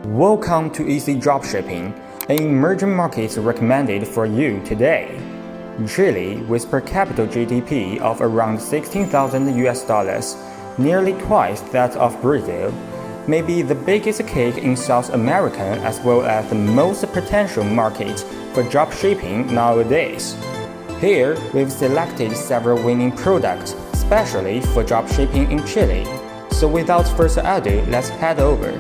Welcome to Easydropshipping, an emerging market recommended for you today. Chile, with per capita GDP of around 16,000 US dollars, nearly twice that of Brazil, may be the biggest cake in South America as well as the most potential market for dropshipping nowadays. Here, we've selected several winning products, especially for dropshipping in Chile. So without further ado, let's head over.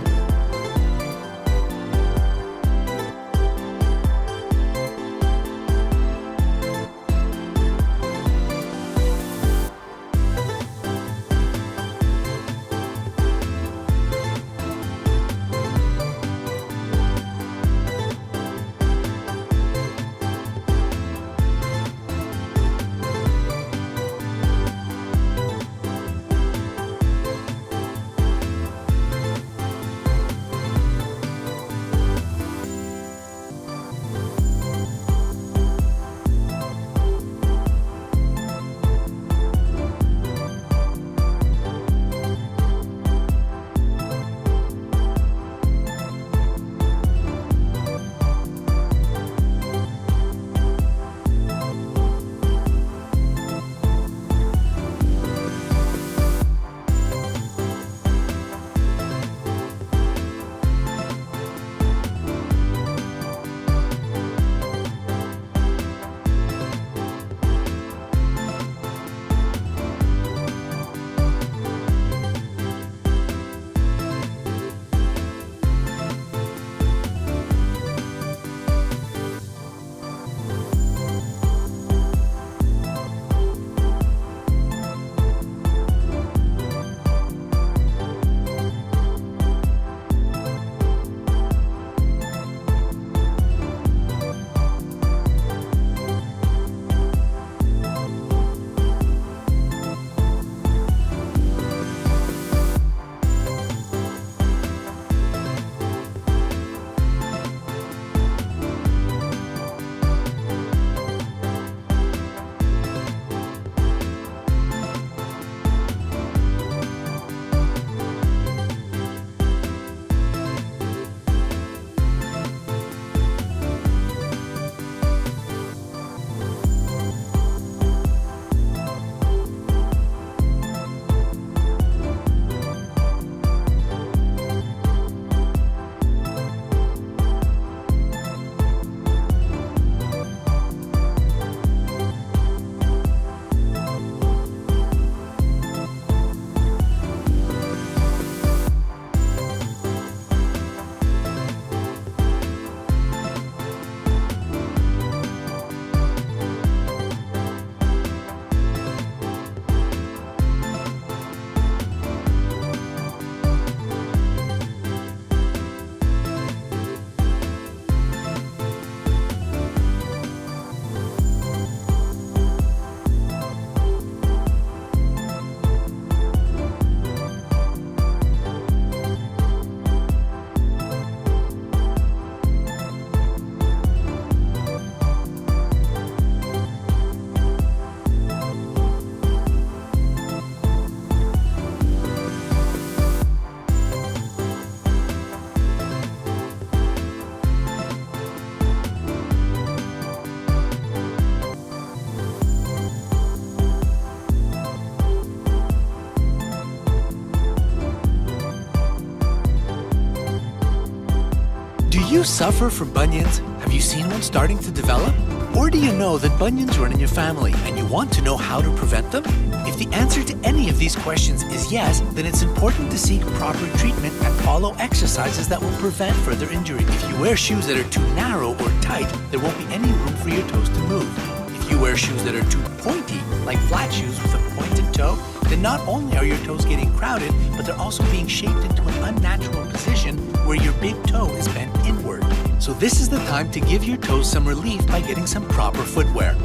Do you suffer from bunions? Have you seen one starting to develop? Or do you know that bunions run in your family and you want to know how to prevent them? If the answer to any of these questions is yes, then it's important to seek proper treatment and follow exercises that will prevent further injury. If you wear shoes that are too narrow or tight, there won't be any room for your toes to move. If you wear shoes that are too pointy, like flat shoes with a pointed toe, then not only are your toes getting crowded, but they're also being shaped into an unnatural position where your big toe is bent inward. So this is the time to give your toes some relief by getting some proper footwear.